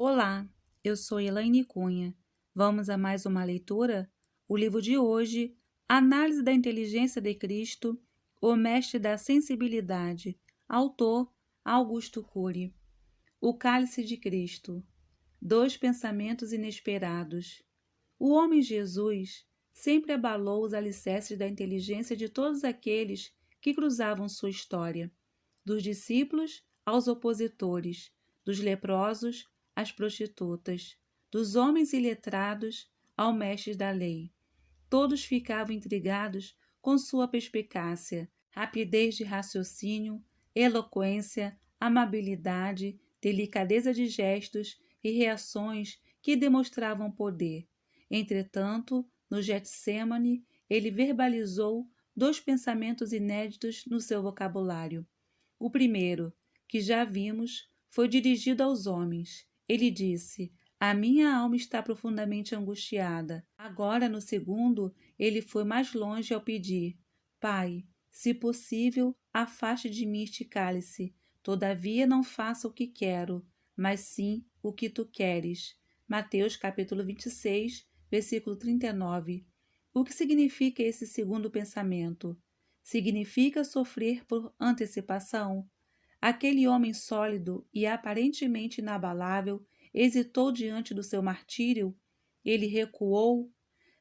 Olá, eu sou Elaine Cunha. Vamos a mais uma leitura? O livro de hoje, Análise da Inteligência de Cristo, o Mestre da Sensibilidade, autor Augusto Cury. O Cálice de Cristo, dois pensamentos inesperados. O homem Jesus sempre abalou os alicerces da inteligência de todos aqueles que cruzavam sua história, dos discípulos aos opositores, dos leprosos às prostitutas, dos homens iletrados ao mestre da lei. Todos ficavam intrigados com sua perspicácia, rapidez de raciocínio, eloquência, amabilidade, delicadeza de gestos e reações que demonstravam poder. Entretanto, no Getsêmani, ele verbalizou dois pensamentos inéditos no seu vocabulário. O primeiro, que já vimos, foi dirigido aos homens. Ele disse: A minha alma está profundamente angustiada. Agora, no segundo, ele foi mais longe ao pedir: Pai, se possível, afaste de mim este cálice. Todavia não faça o que quero, mas sim o que tu queres. Mateus capítulo 26, versículo 39. O que significa esse segundo pensamento? Significa sofrer por antecipação? Aquele homem sólido e aparentemente inabalável hesitou diante do seu martírio? Ele recuou?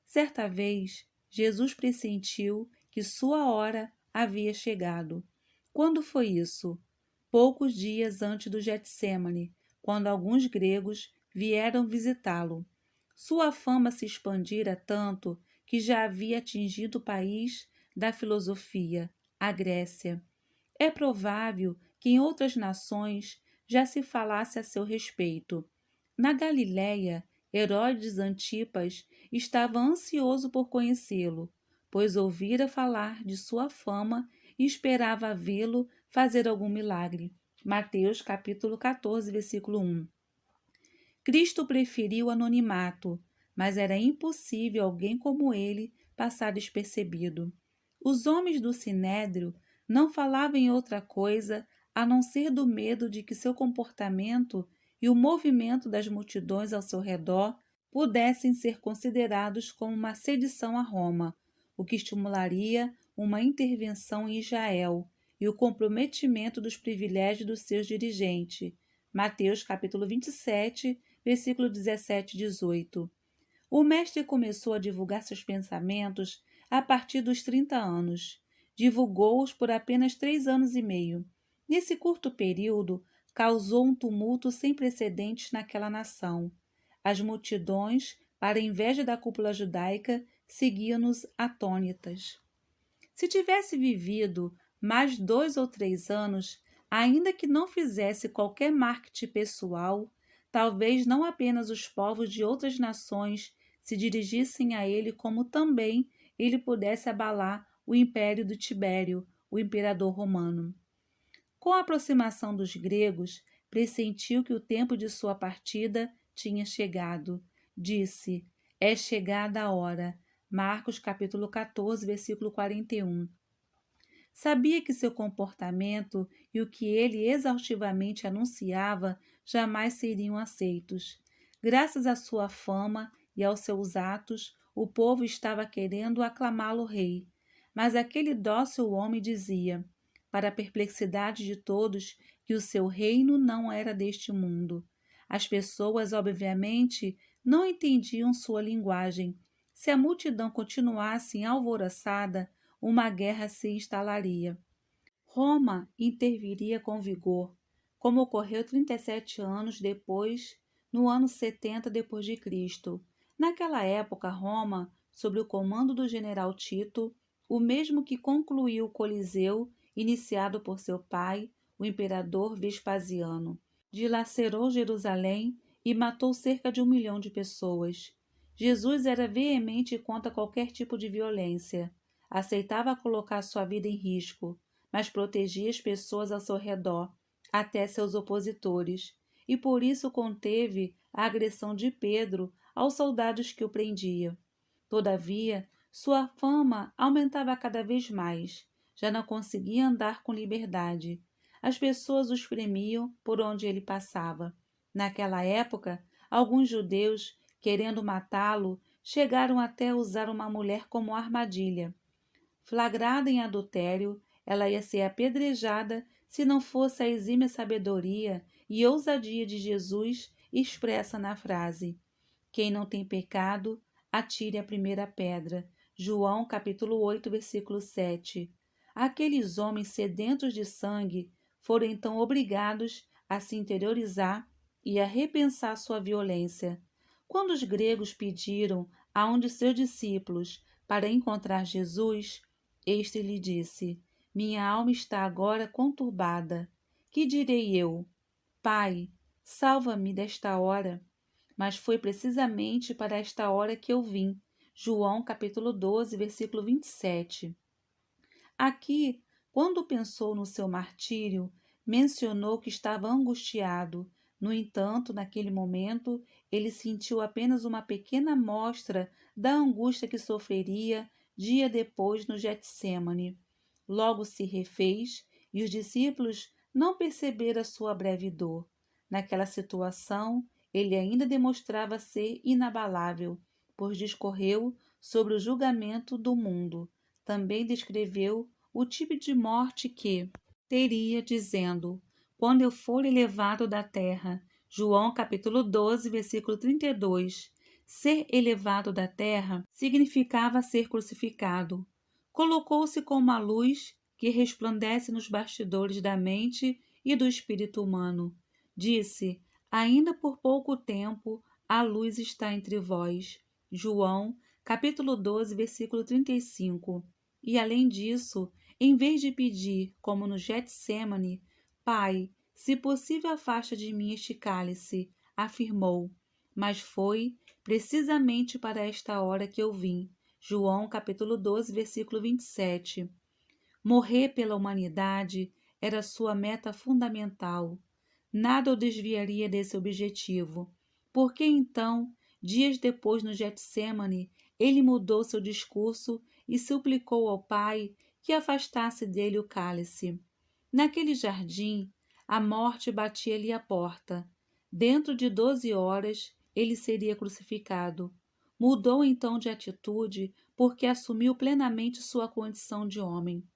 Certa vez, Jesus pressentiu que sua hora havia chegado. Quando foi isso? Poucos dias antes do Getsêmani, quando alguns gregos vieram visitá-lo. Sua fama se expandira tanto que já havia atingido o país da filosofia, a Grécia. É provável que em outras nações já se falasse a seu respeito. Na Galiléia, Herodes Antipas estava ansioso por conhecê-lo, pois ouvira falar de sua fama e esperava vê-lo fazer algum milagre. Mateus capítulo 14, versículo 1. Cristo preferiu o anonimato, mas era impossível alguém como ele passar despercebido. Os homens do Sinédrio não falavam em outra coisa a não ser do medo de que seu comportamento e o movimento das multidões ao seu redor pudessem ser considerados como uma sedição a Roma, o que estimularia uma intervenção em Israel e o comprometimento dos privilégios dos seus dirigentes. Mateus capítulo 27, versículo 17 e 18. O mestre começou a divulgar seus pensamentos a partir dos 30 anos. Divulgou-os por apenas 3 anos e meio. Nesse curto período, causou um tumulto sem precedentes naquela nação. As multidões, para a inveja da cúpula judaica, seguiam-nos atônitas. Se tivesse vivido mais 2 ou 3 anos, ainda que não fizesse qualquer marketing pessoal, talvez não apenas os povos de outras nações se dirigissem a ele, como também ele pudesse abalar o império do Tibério, o imperador romano. Com a aproximação dos gregos, pressentiu que o tempo de sua partida tinha chegado. Disse: É chegada a hora. Marcos capítulo 14, versículo 41. Sabia que seu comportamento e o que ele exaustivamente anunciava jamais seriam aceitos. Graças à sua fama e aos seus atos, o povo estava querendo aclamá-lo rei. Mas aquele dócil homem dizia, para a perplexidade de todos, que o seu reino não era deste mundo. As pessoas, obviamente, não entendiam sua linguagem. Se a multidão continuasse alvoroçada, uma guerra se instalaria. Roma interviria com vigor, como ocorreu 37 anos depois, no ano 70 depois de Cristo. Naquela época, Roma, sob o comando do general Tito, o mesmo que concluiu o Coliseu, iniciado por seu pai, o imperador Vespasiano, dilacerou Jerusalém e matou cerca de 1 milhão de pessoas. Jesus era veemente contra qualquer tipo de violência. Aceitava colocar sua vida em risco, mas protegia as pessoas ao seu redor, até seus opositores, e por isso conteve a agressão de Pedro aos soldados que o prendiam. Todavia, sua fama aumentava cada vez mais. Já não conseguia andar com liberdade. As pessoas o espremiam por onde ele passava. Naquela época, alguns judeus, querendo matá-lo, chegaram até a usar uma mulher como armadilha. Flagrada em adultério, ela ia ser apedrejada se não fosse a exímia sabedoria e ousadia de Jesus expressa na frase: quem não tem pecado, atire a primeira pedra. João capítulo 8, versículo 7. Aqueles homens sedentos de sangue foram então obrigados a se interiorizar e a repensar sua violência. Quando os gregos pediram a um de seus discípulos para encontrar Jesus, este lhe disse: minha alma está agora conturbada. Que direi eu? Pai, salva-me desta hora. Mas foi precisamente para esta hora que eu vim. João capítulo 12, versículo 27. Aqui, quando pensou no seu martírio, mencionou que estava angustiado. No entanto, naquele momento, ele sentiu apenas uma pequena amostra da angústia que sofreria dia depois no Getsêmani. Logo se refez e os discípulos não perceberam a sua breve dor. Naquela situação, ele ainda demonstrava ser inabalável, pois discorreu sobre o julgamento do mundo. Também descreveu o tipo de morte que teria, dizendo: quando eu for elevado da terra. João capítulo 12, versículo 32. Ser elevado da terra significava ser crucificado. Colocou-se como uma luz que resplandece nos bastidores da mente e do espírito humano. Disse: ainda por pouco tempo a luz está entre vós. João capítulo 12, versículo 35. E além disso, em vez de pedir, como no Getsêmani, Pai, se possível afasta de mim este cálice, afirmou, mas foi precisamente para esta hora que eu vim. João capítulo 12, versículo 27. Morrer pela humanidade era sua meta fundamental. Nada o desviaria desse objetivo. Porque então, dias depois no Getsêmani, ele mudou seu discurso e suplicou ao Pai que afastasse dele o cálice. Naquele jardim, a morte batia-lhe à porta. Dentro de 12 horas, ele seria crucificado. Mudou então de atitude porque assumiu plenamente sua condição de homem.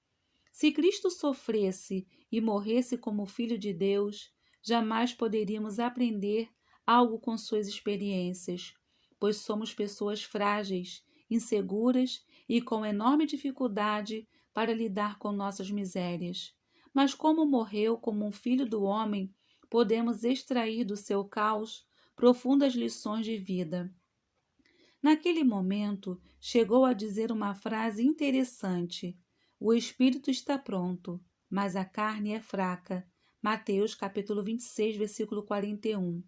Se Cristo sofresse e morresse como Filho de Deus, jamais poderíamos aprender algo com suas experiências, pois somos pessoas frágeis, inseguras e com enorme dificuldade para lidar com nossas misérias. Mas como morreu como um filho do homem, podemos extrair do seu caos profundas lições de vida. Naquele momento, chegou a dizer uma frase interessante: o espírito está pronto, mas a carne é fraca. Mateus capítulo 26, versículo 41.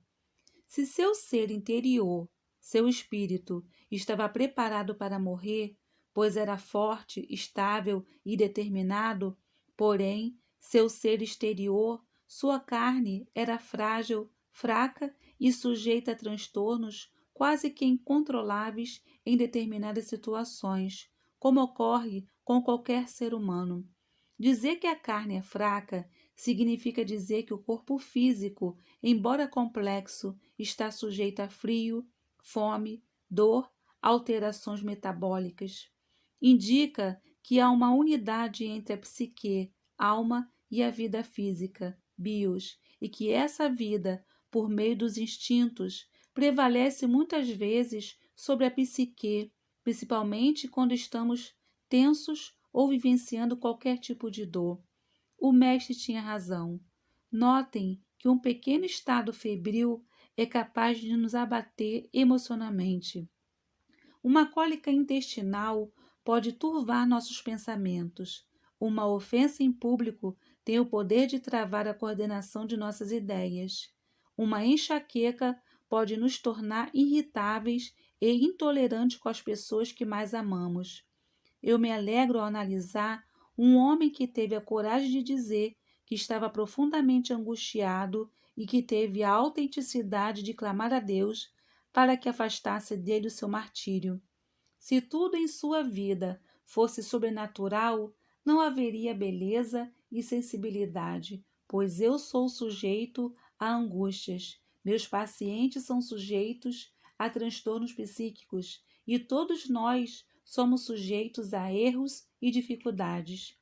Se seu ser interior, seu espírito, estava preparado para morrer, pois era forte, estável e determinado, porém, seu ser exterior, sua carne, era frágil, fraca e sujeita a transtornos quase que incontroláveis em determinadas situações, como ocorre com qualquer ser humano. Dizer que a carne é fraca significa dizer que o corpo físico, embora complexo, está sujeito a frio, fome, dor, alterações metabólicas. Indica que há uma unidade entre a psique, alma e a vida física, bios, e que essa vida, por meio dos instintos, prevalece muitas vezes sobre a psique, principalmente quando estamos tensos ou vivenciando qualquer tipo de dor. O mestre tinha razão. Notem que um pequeno estado febril é capaz de nos abater emocionalmente. Uma cólica intestinal pode turvar nossos pensamentos. Uma ofensa em público tem o poder de travar a coordenação de nossas ideias. Uma enxaqueca pode nos tornar irritáveis e intolerantes com as pessoas que mais amamos. Eu me alegro ao analisar um homem que teve a coragem de dizer que estava profundamente angustiado e que teve a autenticidade de clamar a Deus para que afastasse dele o seu martírio. Se tudo em sua vida fosse sobrenatural, não haveria beleza e sensibilidade, pois eu sou sujeito a angústias. Meus pacientes são sujeitos a transtornos psíquicos e todos nós somos sujeitos a erros e dificuldades.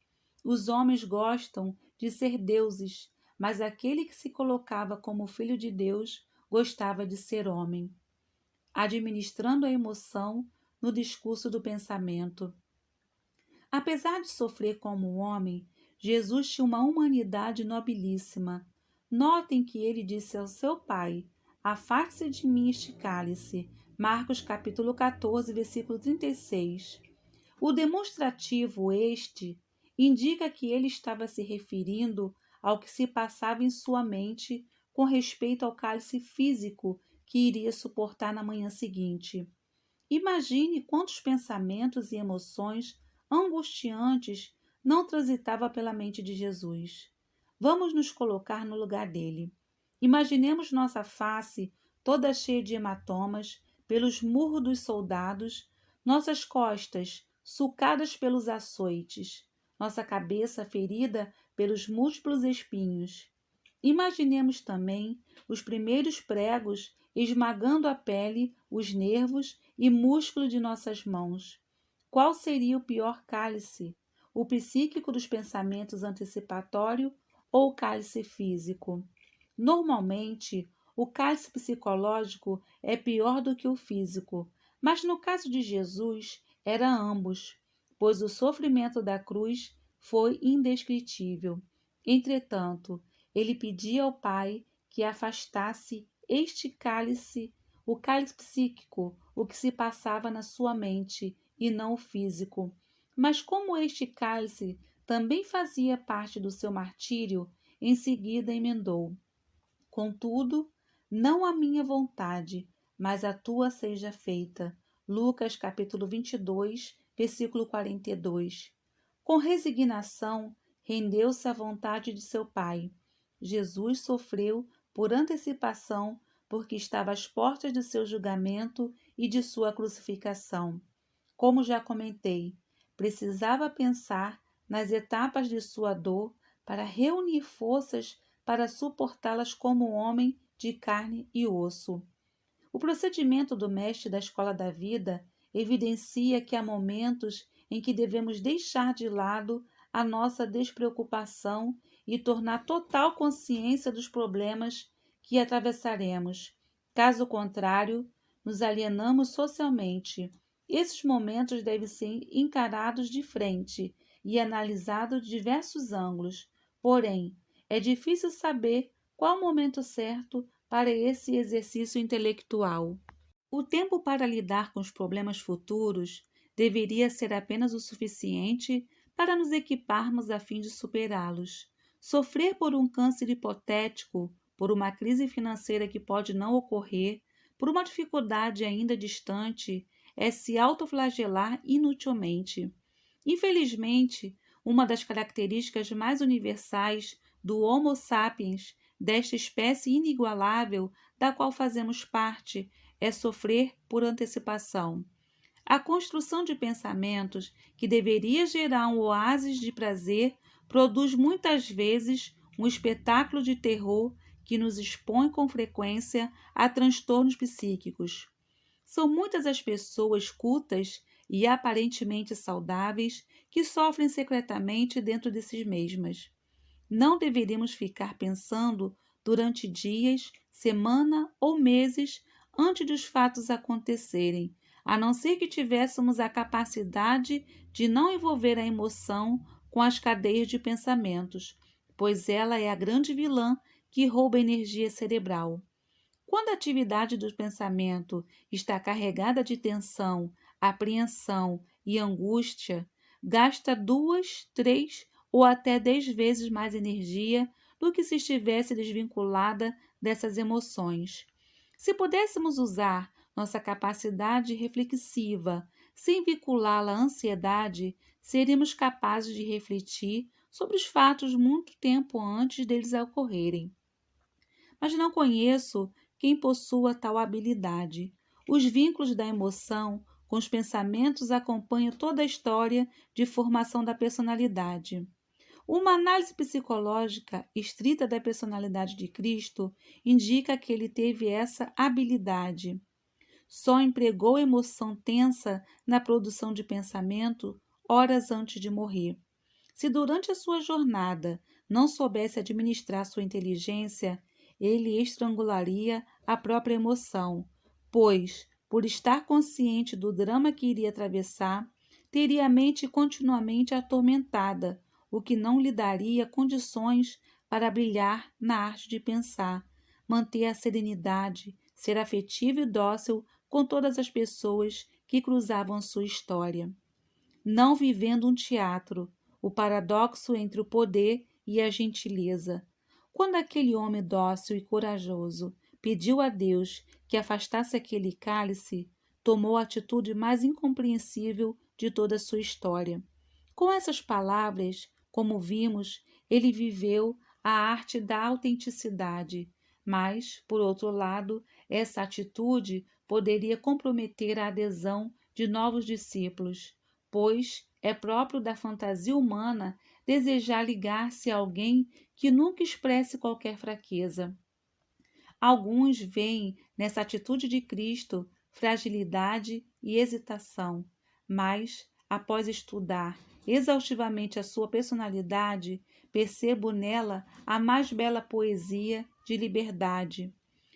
Os homens gostam de ser deuses, mas aquele que se colocava como filho de Deus gostava de ser homem, administrando a emoção no discurso do pensamento. Apesar de sofrer como um homem, Jesus tinha uma humanidade nobilíssima. Notem que ele disse ao seu pai: afaste-se de mim este cálice. Marcos capítulo 14, versículo 36. O demonstrativo este indica que ele estava se referindo ao que se passava em sua mente com respeito ao cálice físico que iria suportar na manhã seguinte. Imagine quantos pensamentos e emoções angustiantes não transitava pela mente de Jesus. Vamos nos colocar no lugar dele. Imaginemos nossa face toda cheia de hematomas pelos murros dos soldados, nossas costas sulcadas pelos açoites, nossa cabeça ferida pelos múltiplos espinhos. Imaginemos também os primeiros pregos esmagando a pele, os nervos e músculo de nossas mãos. Qual seria o pior cálice? O psíquico dos pensamentos antecipatório ou o cálice físico? Normalmente, o cálice psicológico é pior do que o físico, mas no caso de Jesus, era ambos, pois o sofrimento da cruz foi indescritível. Entretanto, ele pedia ao Pai que afastasse este cálice, o cálice psíquico, o que se passava na sua mente, e não o físico. Mas como este cálice também fazia parte do seu martírio, em seguida emendou: contudo, não a minha vontade, mas a tua seja feita. Lucas capítulo 22, versículo 42. Com resignação, rendeu-se à vontade de seu Pai. Jesus sofreu por antecipação, porque estava às portas de seu julgamento e de sua crucificação. Como já comentei, precisava pensar nas etapas de sua dor para reunir forças para suportá-las como homem de carne e osso. O procedimento do mestre da escola da vida evidencia que há momentos em que devemos deixar de lado a nossa despreocupação e tornar total consciência dos problemas que atravessaremos. Caso contrário, nos alienamos socialmente. Esses momentos devem ser encarados de frente e analisados de diversos ângulos. Porém, é difícil saber qual o momento certo para esse exercício intelectual. O tempo para lidar com os problemas futuros deveria ser apenas o suficiente para nos equiparmos a fim de superá-los. Sofrer por um câncer hipotético, por uma crise financeira que pode não ocorrer, por uma dificuldade ainda distante, é se autoflagelar inutilmente. Infelizmente, uma das características mais universais do Homo sapiens, desta espécie inigualável da qual fazemos parte, é sofrer por antecipação. A construção de pensamentos que deveria gerar um oásis de prazer produz muitas vezes um espetáculo de terror que nos expõe com frequência a transtornos psíquicos. São muitas as pessoas cultas e aparentemente saudáveis que sofrem secretamente dentro de si mesmas. Não deveríamos ficar pensando durante dias, semana ou meses antes dos fatos acontecerem, a não ser que tivéssemos a capacidade de não envolver a emoção com as cadeias de pensamentos, pois ela é a grande vilã que rouba energia cerebral. Quando a atividade do pensamento está carregada de tensão, apreensão e angústia, gasta 2, 3 ou até 10 vezes mais energia do que se estivesse desvinculada dessas emoções. Se pudéssemos usar nossa capacidade reflexiva sem vinculá-la à ansiedade, seríamos capazes de refletir sobre os fatos muito tempo antes deles ocorrerem. Mas não conheço quem possua tal habilidade. Os vínculos da emoção com os pensamentos acompanham toda a história de formação da personalidade. Uma análise psicológica estrita da personalidade de Cristo indica que ele teve essa habilidade. Só empregou emoção tensa na produção de pensamento horas antes de morrer. Se durante a sua jornada não soubesse administrar sua inteligência, ele estrangularia a própria emoção, pois, por estar consciente do drama que iria atravessar, teria a mente continuamente atormentada, o que não lhe daria condições para brilhar na arte de pensar, manter a serenidade, ser afetivo e dócil com todas as pessoas que cruzavam sua história. Não vivendo um teatro, o paradoxo entre o poder e a gentileza. Quando aquele homem dócil e corajoso pediu a Deus que afastasse aquele cálice, tomou a atitude mais incompreensível de toda a sua história. Com essas palavras, como vimos, ele viveu a arte da autenticidade, mas, por outro lado, essa atitude poderia comprometer a adesão de novos discípulos, pois é próprio da fantasia humana desejar ligar-se a alguém que nunca expresse qualquer fraqueza. Alguns veem nessa atitude de Cristo fragilidade e hesitação, mas, após estudar exaustivamente a sua personalidade, percebo nela a mais bela poesia de liberdade.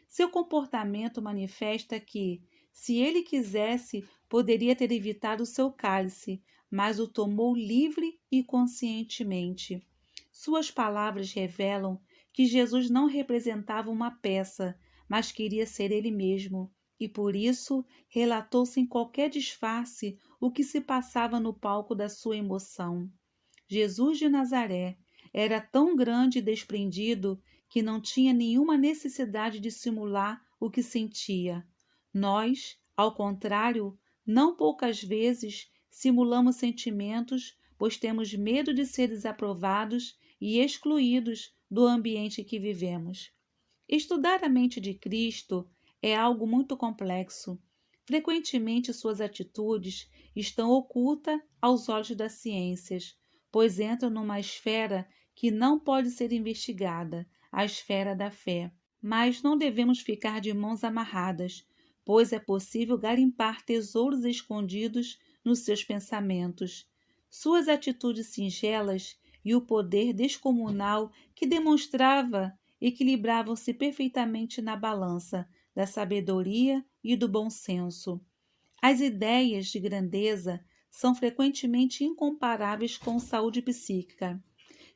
Seu comportamento manifesta que, se ele quisesse, poderia ter evitado o seu cálice, mas o tomou livre e conscientemente. Suas palavras revelam que Jesus não representava uma peça, mas queria ser ele mesmo, e por isso relatou sem qualquer disfarce o que se passava no palco da sua emoção. Jesus de Nazaré era tão grande e desprendido que não tinha nenhuma necessidade de simular o que sentia. Nós, ao contrário, não poucas vezes simulamos sentimentos, pois temos medo de ser desaprovados e excluídos do ambiente que vivemos. Estudar a mente de Cristo é algo muito complexo. Frequentemente, suas atitudes estão ocultas aos olhos das ciências, pois entram numa esfera que não pode ser investigada, a esfera da fé. Mas não devemos ficar de mãos amarradas, pois é possível garimpar tesouros escondidos nos seus pensamentos. Suas atitudes singelas e o poder descomunal que demonstrava equilibravam-se perfeitamente na balança da sabedoria e do bom senso. As ideias de grandeza são frequentemente incomparáveis com saúde psíquica.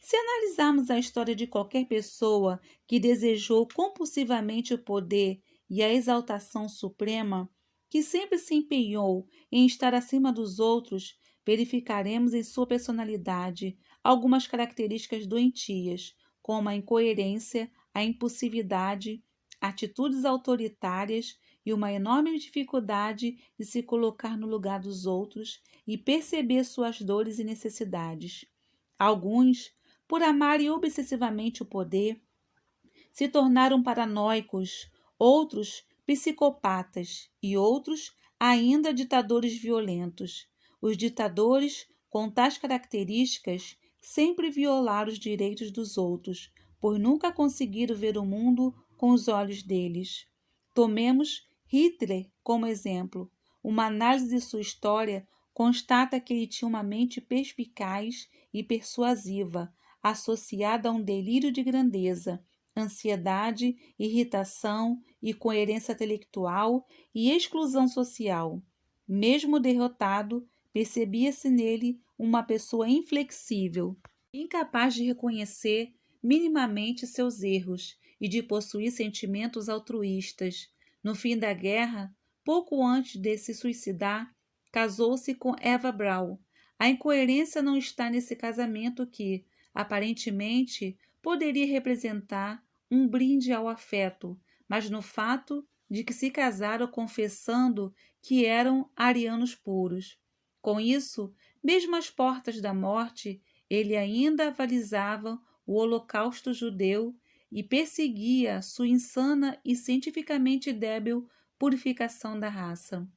Se analisarmos a história de qualquer pessoa que desejou compulsivamente o poder e a exaltação suprema, que sempre se empenhou em estar acima dos outros, verificaremos em sua personalidade algumas características doentias, como a incoerência, a impulsividade, atitudes autoritárias e uma enorme dificuldade de se colocar no lugar dos outros e perceber suas dores e necessidades. Alguns, por amarem obsessivamente o poder, se tornaram paranoicos, outros psicopatas e outros ainda ditadores violentos. Os ditadores, com tais características, sempre violaram os direitos dos outros, por nunca conseguiram ver o mundo com os olhos deles. Tomemos Hitler como exemplo. Uma análise de sua história constata que ele tinha uma mente perspicaz e persuasiva, associada a um delírio de grandeza, ansiedade, irritação, incoerência intelectual e exclusão social. Mesmo derrotado, percebia-se nele uma pessoa inflexível, incapaz de reconhecer minimamente seus erros e de possuir sentimentos altruístas. No fim da guerra, pouco antes de se suicidar, casou-se com Eva Braun. A incoerência não está nesse casamento que, aparentemente, poderia representar um brinde ao afeto, mas no fato de que se casaram confessando que eram arianos puros. Com isso, mesmo às portas da morte, ele ainda avalizava o holocausto judeu e perseguia sua insana e cientificamente débil purificação da raça.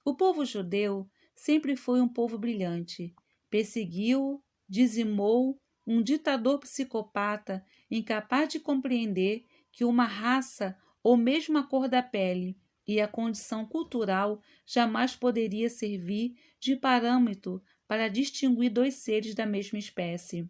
O povo judeu sempre foi um povo brilhante. Perseguiu, dizimou, um ditador psicopata incapaz de compreender que uma raça ou mesmo a cor da pele e a condição cultural jamais poderia servir de parâmetro para distinguir dois seres da mesma espécie,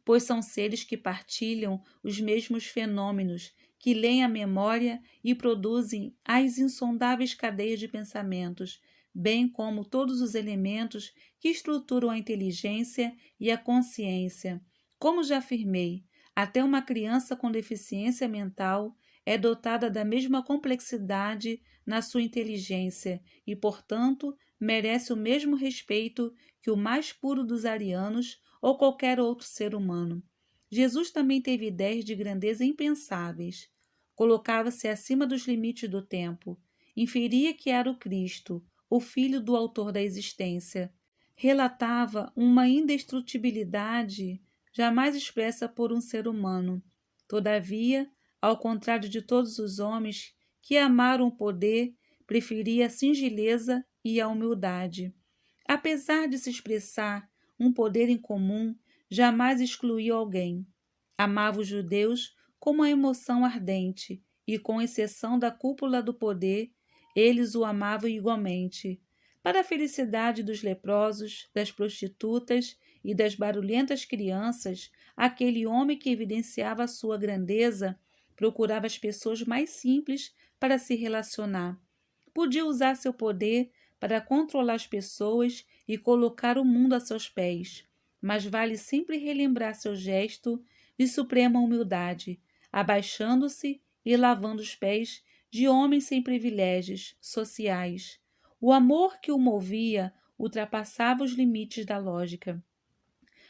pois são seres que partilham os mesmos fenômenos, que leem a memória e produzem as insondáveis cadeias de pensamentos, bem como todos os elementos que estruturam a inteligência e a consciência. Como já afirmei, até uma criança com deficiência mental é dotada da mesma complexidade na sua inteligência e, portanto, merece o mesmo respeito que o mais puro dos arianos ou qualquer outro ser humano. Jesus também teve ideias de grandeza impensáveis. Colocava-se acima dos limites do tempo. Inferia que era o Cristo, o Filho do Autor da existência. Relatava uma indestrutibilidade jamais expressa por um ser humano. Todavia, ao contrário de todos os homens que amaram o poder, preferia a singeleza e a humildade. Apesar de se expressar um poder em comum, jamais excluiu alguém. Amava os judeus com uma emoção ardente e, com exceção da cúpula do poder, eles o amavam igualmente. Para a felicidade dos leprosos, das prostitutas e das barulhentas crianças, aquele homem que evidenciava a sua grandeza procurava as pessoas mais simples para se relacionar. Podia usar seu poder para controlar as pessoas e colocar o mundo a seus pés, mas vale sempre relembrar seu gesto de suprema humildade, abaixando-se e lavando os pés de homens sem privilégios sociais. O amor que o movia ultrapassava os limites da lógica.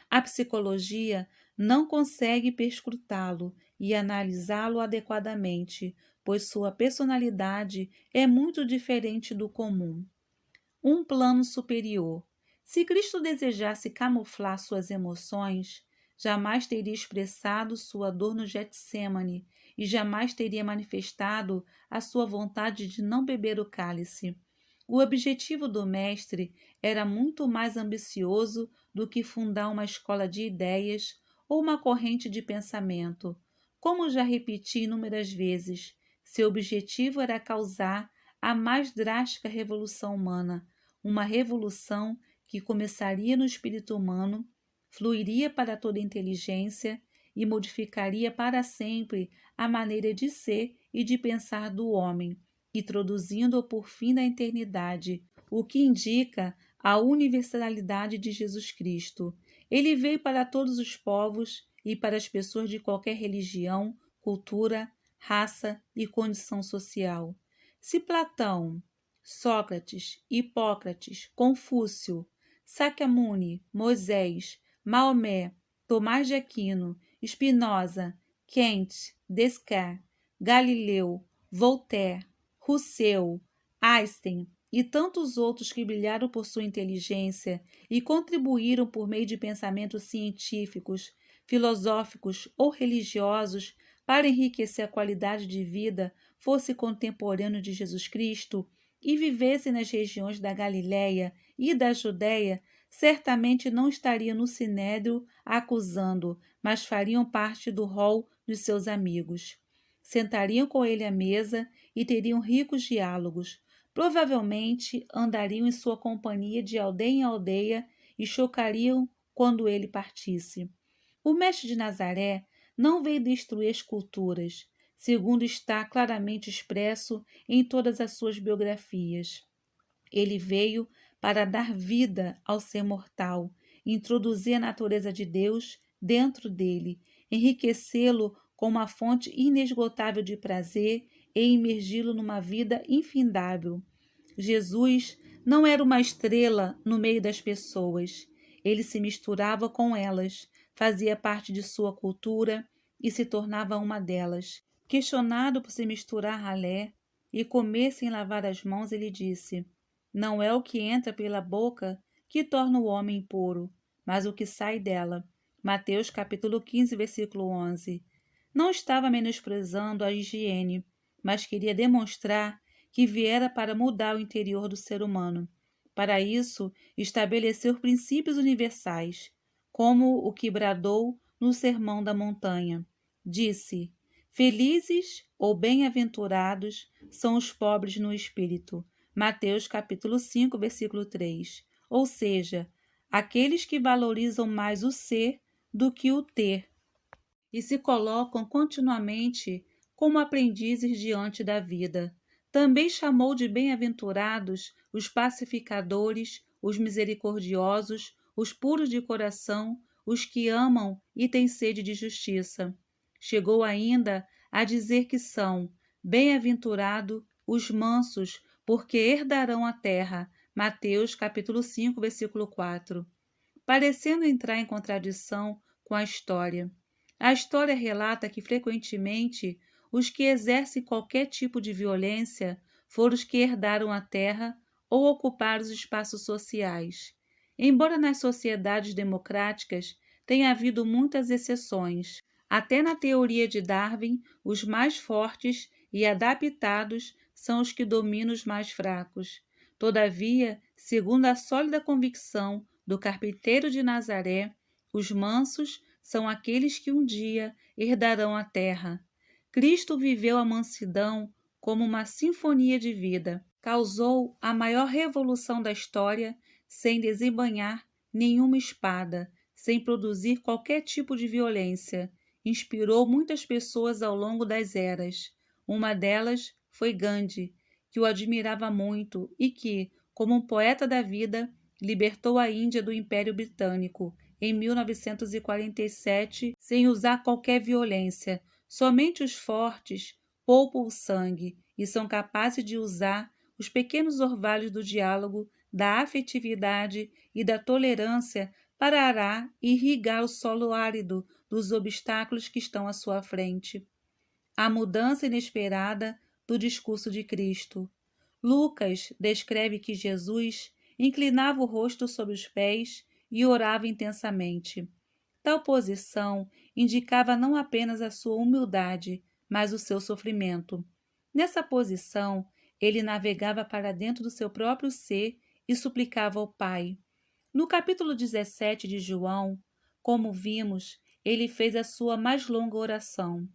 A psicologia não consegue perscrutá-lo e analisá-lo adequadamente, pois sua personalidade é muito diferente do comum. Um plano superior. Se Cristo desejasse camuflar suas emoções, jamais teria expressado sua dor no Getsêmani e jamais teria manifestado a sua vontade de não beber o cálice. O objetivo do mestre era muito mais ambicioso do que fundar uma escola de ideias ou uma corrente de pensamento. Como já repeti inúmeras vezes, seu objetivo era causar a mais drástica revolução humana, uma revolução que começaria no espírito humano, fluiria para toda a inteligência e modificaria para sempre a maneira de ser e de pensar do homem, introduzindo-o por fim na eternidade, o que indica a universalidade de Jesus Cristo. Ele veio para todos os povos e para as pessoas de qualquer religião, cultura, raça e condição social. Se Platão, Sócrates, Hipócrates, Confúcio, Sakyamuni, Moisés, Maomé, Tomás de Aquino, Spinoza, Kant, Descartes, Galileu, Voltaire, Rousseau, Einstein e tantos outros que brilharam por sua inteligência e contribuíram por meio de pensamentos científicos, filosóficos ou religiosos para enriquecer a qualidade de vida, fosse contemporâneo de Jesus Cristo e vivesse nas regiões da Galiléia e da Judéia, certamente não estariam no sinédrio acusando, mas fariam parte do rol de seus amigos. Sentariam com ele à mesa e teriam ricos diálogos. Provavelmente andariam em sua companhia de aldeia em aldeia e chocariam quando ele partisse. O mestre de Nazaré não veio destruir as culturas, segundo está claramente expresso em todas as suas biografias. Ele veio para dar vida ao ser mortal, introduzir a natureza de Deus dentro dele, enriquecê-lo com uma fonte inesgotável de prazer e imergi-lo numa vida infindável. Jesus não era uma estrela no meio das pessoas. Ele se misturava com elas, fazia parte de sua cultura e se tornava uma delas. Questionado por se misturar ralé e comer sem lavar as mãos, ele disse: não é o que entra pela boca que torna o homem impuro, mas o que sai dela. Mateus capítulo 15, versículo 11. Não estava menosprezando a higiene, mas queria demonstrar que viera para mudar o interior do ser humano. Para isso, estabeleceu princípios universais. como o que bradou no Sermão da Montanha. Disse: Felizes ou bem-aventurados são os pobres no espírito. Mateus capítulo 5, versículo 3. Ou seja, aqueles que valorizam mais o ser do que o ter e se colocam continuamente como aprendizes diante da vida. Também chamou de bem-aventurados os pacificadores, os misericordiosos, os puros de coração, os que amam e têm sede de justiça. Chegou ainda a dizer que são bem-aventurados os mansos, porque herdarão a terra. Mateus capítulo 5, versículo 4. Parecendo entrar em contradição com a história. A história relata que, frequentemente, os que exercem qualquer tipo de violência foram os que herdaram a terra ou ocuparam os espaços sociais. Embora nas sociedades democráticas tenha havido muitas exceções, até na teoria de Darwin, os mais fortes e adaptados são os que dominam os mais fracos. Todavia, segundo a sólida convicção do carpinteiro de Nazaré, os mansos são aqueles que um dia herdarão a terra. Cristo viveu a mansidão como uma sinfonia de vida. Causou a maior revolução da história sem desembainhar nenhuma espada, sem produzir qualquer tipo de violência. Inspirou muitas pessoas ao longo das eras. Uma delas foi Gandhi, que o admirava muito e que, como um poeta da vida, libertou a Índia do Império Britânico em 1947 sem usar qualquer violência. Somente os fortes poupam o sangue e são capazes de usar os pequenos orvalhos do diálogo, da afetividade e da tolerância para arar e irrigar o solo árido dos obstáculos que estão à sua frente. A mudança inesperada do discurso de Cristo. Lucas descreve que Jesus inclinava o rosto sobre os pés e orava intensamente. Tal posição indicava não apenas a sua humildade, mas o seu sofrimento. Nessa posição, ele navegava para dentro do seu próprio ser e suplicava ao Pai. No capítulo 17 de João, como vimos, ele fez a sua mais longa oração.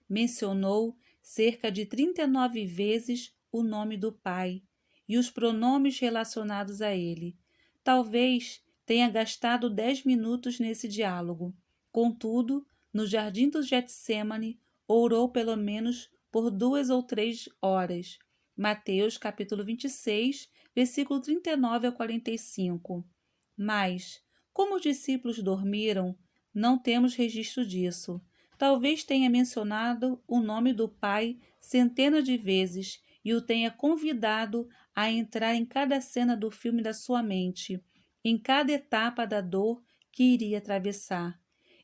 Mencionou cerca de 39 vezes o nome do Pai e os pronomes relacionados a ele. Talvez tenha gastado 10 minutos nesse diálogo. Contudo, no jardim do Getsêmani, orou pelo menos por 2 ou 3 horas. Mateus capítulo 26, versículo 39 a 45. Mas, como os discípulos dormiram, não temos registro disso. Talvez tenha mencionado o nome do Pai centenas de vezes e o tenha convidado a entrar em cada cena do filme da sua mente, em cada etapa da dor que iria atravessar.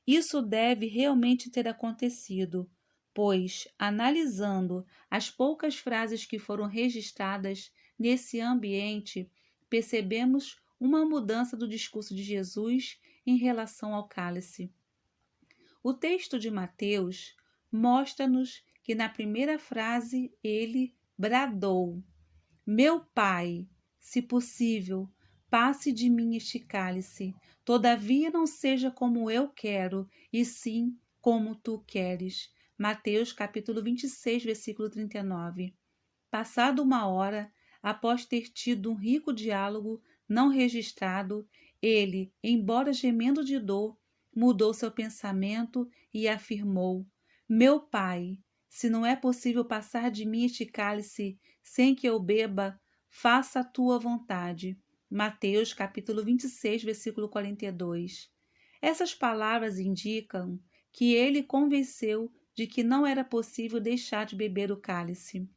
Isso deve realmente ter acontecido, pois, analisando as poucas frases que foram registradas nesse ambiente, percebemos uma mudança do discurso de Jesus em relação ao cálice. O texto de Mateus mostra-nos que na primeira frase ele bradou: Meu Pai, se possível, passe de mim este cálice, todavia não seja como eu quero, e sim como tu queres. Mateus capítulo 26, versículo 39. Passado uma hora, após ter tido um rico diálogo não registrado, ele, embora gemendo de dor, mudou seu pensamento e afirmou: Meu Pai, se não é possível passar de mim este cálice sem que eu beba, faça a tua vontade. Mateus capítulo 26, versículo 42. Essas palavras indicam que ele convenceu de que não era possível deixar de beber o cálice.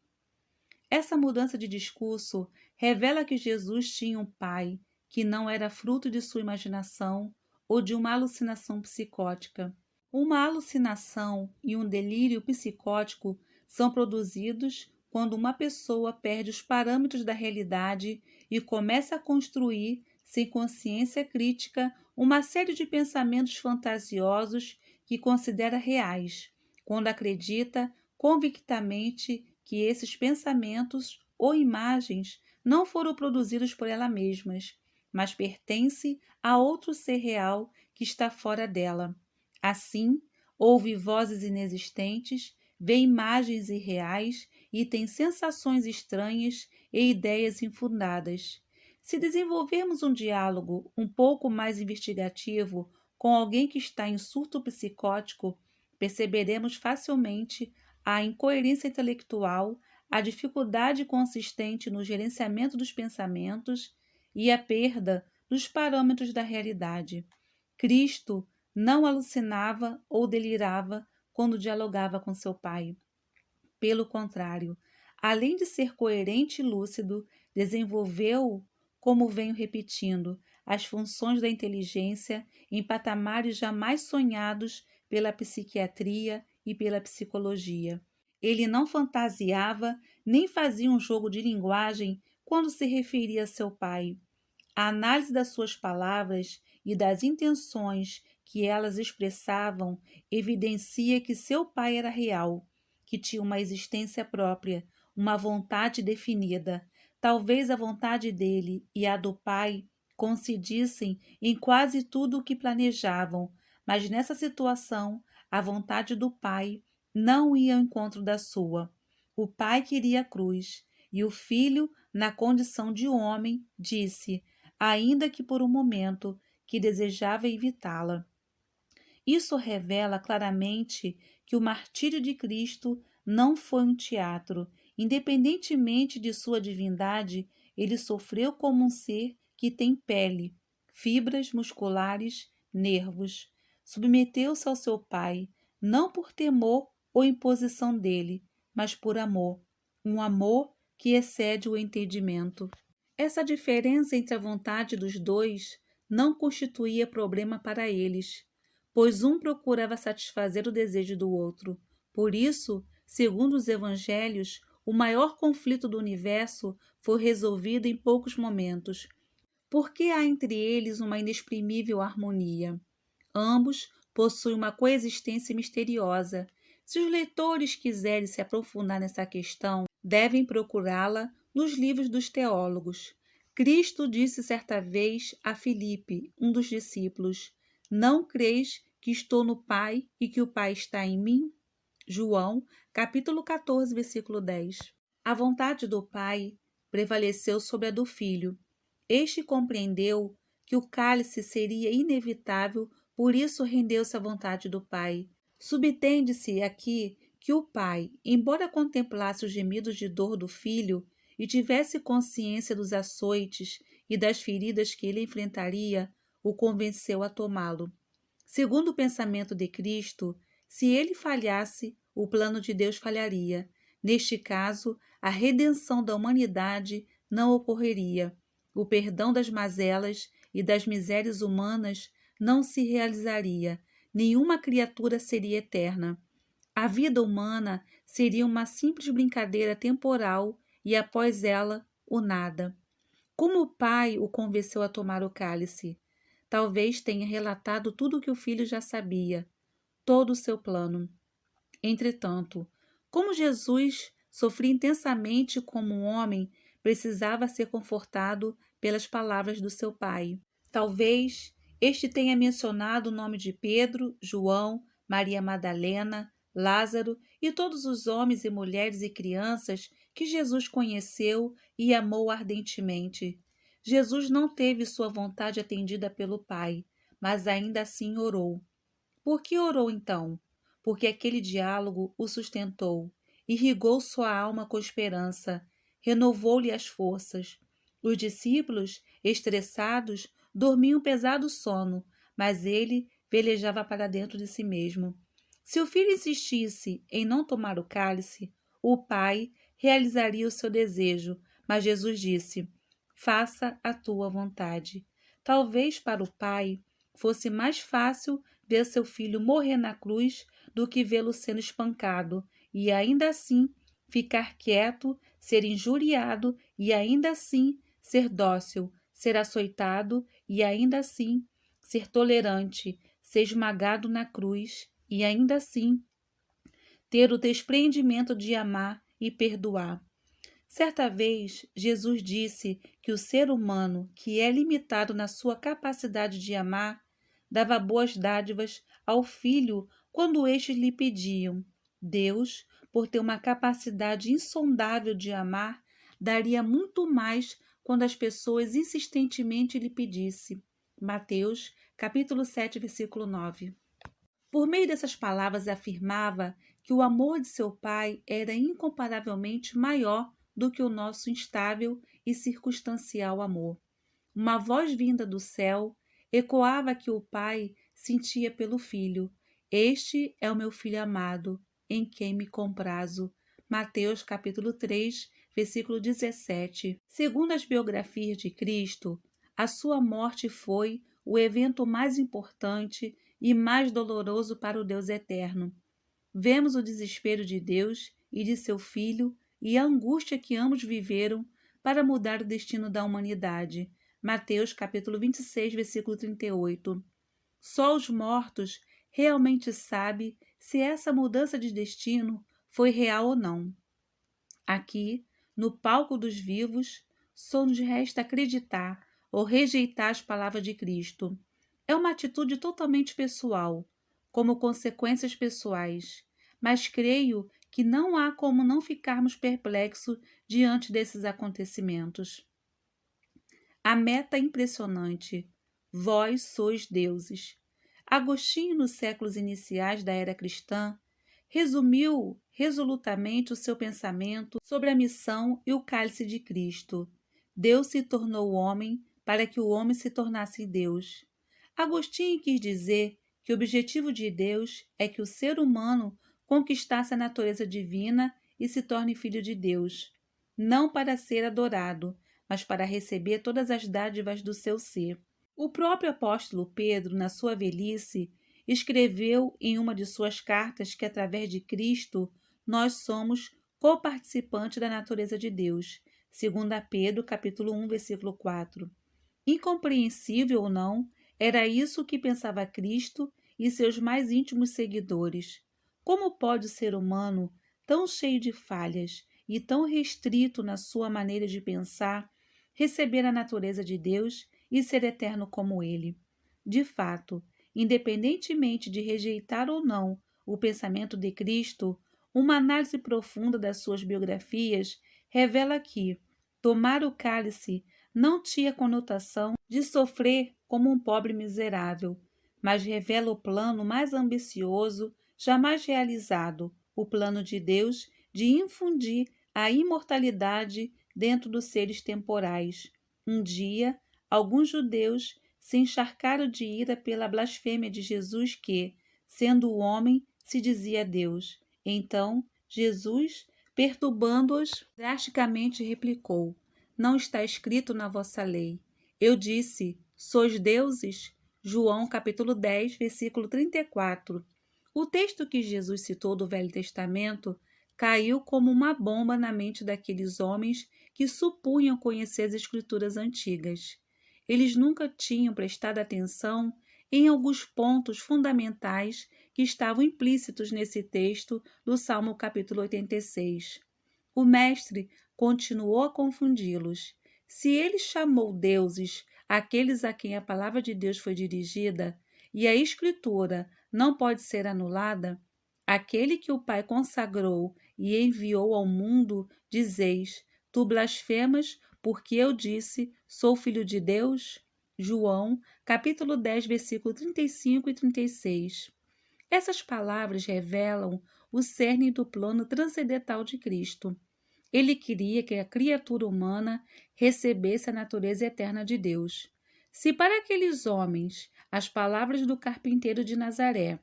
Essa mudança de discurso revela que Jesus tinha um pai que não era fruto de sua imaginação ou de uma alucinação psicótica. Uma alucinação e um delírio psicótico são produzidos quando uma pessoa perde os parâmetros da realidade e começa a construir, sem consciência crítica, uma série de pensamentos fantasiosos que considera reais, quando acredita convictamente que esses pensamentos ou imagens não foram produzidos por elas mesmas, mas pertencem a outro ser real que está fora dela. Assim, ouve vozes inexistentes, vê imagens irreais e tem sensações estranhas e ideias infundadas. Se desenvolvermos um diálogo um pouco mais investigativo com alguém que está em surto psicótico, perceberemos facilmente a incoerência intelectual, a dificuldade consistente no gerenciamento dos pensamentos e a perda dos parâmetros da realidade. Cristo não alucinava ou delirava quando dialogava com seu Pai. Pelo contrário, além de ser coerente e lúcido, desenvolveu, como venho repetindo, as funções da inteligência em patamares jamais sonhados pela psiquiatria e pela psicologia. Ele não fantasiava nem fazia um jogo de linguagem quando se referia a seu pai. A análise das suas palavras e das intenções que elas expressavam evidencia que seu pai era real, que tinha uma existência própria, uma vontade definida. Talvez a vontade dele e a do pai coincidissem em quase tudo o que planejavam, mas nessa situação a vontade do pai não ia ao encontro da sua. O pai queria a cruz, e o filho, na condição de homem, disse, ainda que por um momento, que desejava evitá-la. Isso revela claramente que o martírio de Cristo não foi um teatro. Independentemente de sua divindade, ele sofreu como um ser que tem pele, fibras musculares, nervos. Submeteu-se ao seu Pai, não por temor ou imposição dele, mas por amor, um amor que excede o entendimento. Essa diferença entre a vontade dos dois não constituía problema para eles, pois um procurava satisfazer o desejo do outro. Por isso, segundo os evangelhos, o maior conflito do universo foi resolvido em poucos momentos, porque há entre eles uma inexprimível harmonia. Ambos possuem uma coexistência misteriosa. Se os leitores quiserem se aprofundar nessa questão, devem procurá-la nos livros dos teólogos. Cristo disse certa vez a Filipe, um dos discípulos, não creis que estou no Pai e que o Pai está em mim? João, capítulo 14, versículo 10. A vontade do Pai prevaleceu sobre a do Filho. Este compreendeu que o cálice seria inevitável, por isso rendeu-se à vontade do Pai. Subtende-se aqui que o Pai, embora contemplasse os gemidos de dor do Filho e tivesse consciência dos açoites e das feridas que ele enfrentaria, o convenceu a tomá-lo. Segundo o pensamento de Cristo, se ele falhasse, o plano de Deus falharia. Neste caso, a redenção da humanidade não ocorreria. O perdão das mazelas e das misérias humanas não se realizaria. Nenhuma criatura seria eterna. A vida humana seria uma simples brincadeira temporal e, após ela, o nada. Como o pai o convenceu a tomar o cálice? Talvez tenha relatado tudo o que o filho já sabia, todo o seu plano. Entretanto, como Jesus sofria intensamente como um homem, precisava ser confortado pelas palavras do seu pai. Talvez este tenha mencionado o nome de Pedro, João, Maria Madalena, Lázaro e todos os homens e mulheres e crianças que Jesus conheceu e amou ardentemente. Jesus não teve sua vontade atendida pelo Pai, mas ainda assim orou. Por que orou então? Porque aquele diálogo o sustentou, irrigou sua alma com esperança, renovou-lhe as forças. Os discípulos, estressados, dormiam um pesado sono, mas ele velejava para dentro de si mesmo. Se o filho insistisse em não tomar o cálice, o pai realizaria o seu desejo, mas Jesus disse: faça a tua vontade. Talvez para o pai fosse mais fácil ver seu filho morrer na cruz do que vê-lo sendo espancado, e ainda assim ficar quieto, ser injuriado e ainda assim ser dócil, ser açoitado e ainda assim ser tolerante, ser esmagado na cruz e ainda assim ter o despreendimento de amar e perdoar. Certa vez, Jesus disse que o ser humano, que é limitado na sua capacidade de amar, dava boas dádivas ao filho quando estes lhe pediam. Deus, por ter uma capacidade insondável de amar, daria muito mais quando as pessoas insistentemente lhe pedissem. Mateus, capítulo 7, versículo 9. Por meio dessas palavras afirmava que o amor de seu pai era incomparavelmente maior do que o nosso instável e circunstancial amor. Uma voz vinda do céu ecoava que o pai sentia pelo filho. Este é o meu filho amado, em quem me comprazo. Mateus capítulo 3, versículo 17. Segundo as biografias de Cristo, a sua morte foi o evento mais importante e mais doloroso para o Deus eterno. Vemos o desespero de Deus e de seu filho e a angústia que ambos viveram para mudar o destino da humanidade. Mateus capítulo 26, versículo 38. Só os mortos realmente sabem se essa mudança de destino foi real ou não. Aqui, no palco dos vivos, só nos resta acreditar ou rejeitar as palavras de Cristo. É uma atitude totalmente pessoal, como consequências pessoais, mas creio que não há como não ficarmos perplexos diante desses acontecimentos. A meta é impressionante. Vós sois deuses. Agostinho, nos séculos iniciais da era cristã, resumiu resolutamente o seu pensamento sobre a missão e o cálice de Cristo. Deus se tornou homem para que o homem se tornasse Deus. Agostinho quis dizer que o objetivo de Deus é que o ser humano conquistasse a natureza divina e se torne filho de Deus, não para ser adorado, mas para receber todas as dádivas do seu ser. O próprio apóstolo Pedro, na sua velhice, escreveu em uma de suas cartas que, através de Cristo, nós somos coparticipantes da natureza de Deus. 2 Pedro, capítulo 1, versículo 4. Incompreensível ou não, era isso que pensava Cristo e seus mais íntimos seguidores. Como pode o ser humano, tão cheio de falhas e tão restrito na sua maneira de pensar, receber a natureza de Deus e ser eterno como Ele? De fato, independentemente de rejeitar ou não o pensamento de Cristo, uma análise profunda das suas biografias revela que tomar o cálice não tinha conotação de sofrer como um pobre miserável, mas revela o plano mais ambicioso jamais realizado, o plano de Deus de infundir a imortalidade dentro dos seres temporais. Um dia, alguns judeus se encharcaram de ira pela blasfêmia de Jesus que, sendo homem, se dizia Deus. Então, Jesus, perturbando-os, drasticamente replicou: não está escrito na vossa lei. Eu disse: sois deuses? João capítulo 10, versículo 34. O texto que Jesus citou do Velho Testamento caiu como uma bomba na mente daqueles homens que supunham conhecer as Escrituras antigas. Eles nunca tinham prestado atenção em alguns pontos fundamentais que estavam implícitos nesse texto do Salmo capítulo 86. O mestre continuou a confundi-los. Se ele chamou deuses aqueles a quem a palavra de Deus foi dirigida, e a Escritura não pode ser anulada, aquele que o Pai consagrou e enviou ao mundo, dizeis: tu blasfemas, porque eu disse, sou filho de Deus? João, capítulo 10, versículo 35 e 36. Essas palavras revelam o cerne do plano transcendental de Cristo. Ele queria que a criatura humana recebesse a natureza eterna de Deus. Se para aqueles homens as palavras do carpinteiro de Nazaré,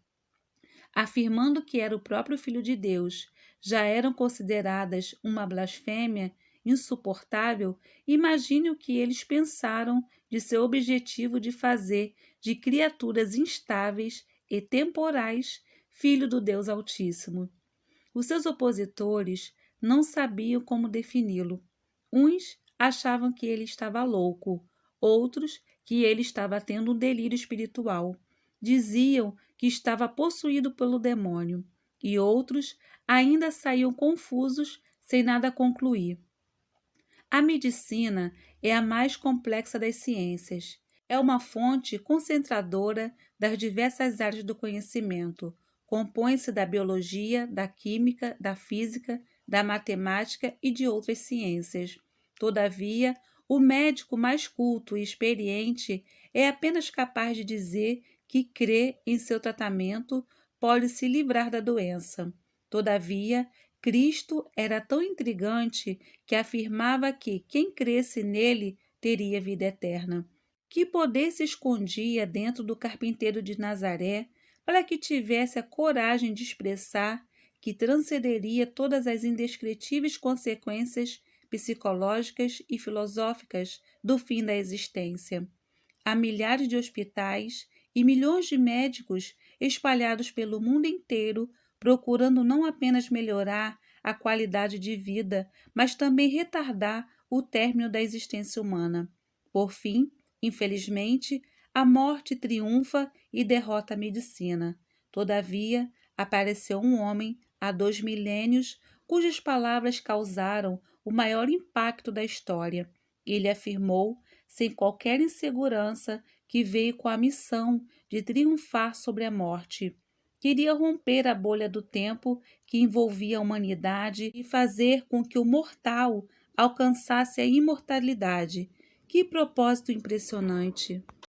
afirmando que era o próprio Filho de Deus, já eram consideradas uma blasfêmia insuportável, imagine o que eles pensaram de seu objetivo de fazer de criaturas instáveis e temporais filho do Deus Altíssimo. Os seus opositores não sabiam como defini-lo. Uns achavam que ele estava louco, outros que ele estava tendo um delírio espiritual. Diziam que estava possuído pelo demônio, e outros ainda saíam confusos, sem nada concluir. A medicina é a mais complexa das ciências. É uma fonte concentradora das diversas áreas do conhecimento. Compõe-se da biologia, da química, da física, da matemática e de outras ciências. Todavia, o médico mais culto e experiente é apenas capaz de dizer que crê em seu tratamento pode se livrar da doença. Todavia, Cristo era tão intrigante que afirmava que quem cresce nele teria vida eterna. Que poder se escondia dentro do carpinteiro de Nazaré para que tivesse a coragem de expressar que transcenderia todas as indescritíveis consequências psicológicas e filosóficas do fim da existência? Há milhares de hospitais e milhões de médicos espalhados pelo mundo inteiro, procurando não apenas melhorar a qualidade de vida, mas também retardar o término da existência humana. Por fim, infelizmente, a morte triunfa e derrota a medicina. Todavia, apareceu um homem há 2 milênios cujas palavras causaram o maior impacto da história. Ele afirmou sem qualquer insegurança, que veio com a missão de triunfar sobre a morte. Queria romper a bolha do tempo que envolvia a humanidade e fazer com que o mortal alcançasse a imortalidade. Que propósito impressionante!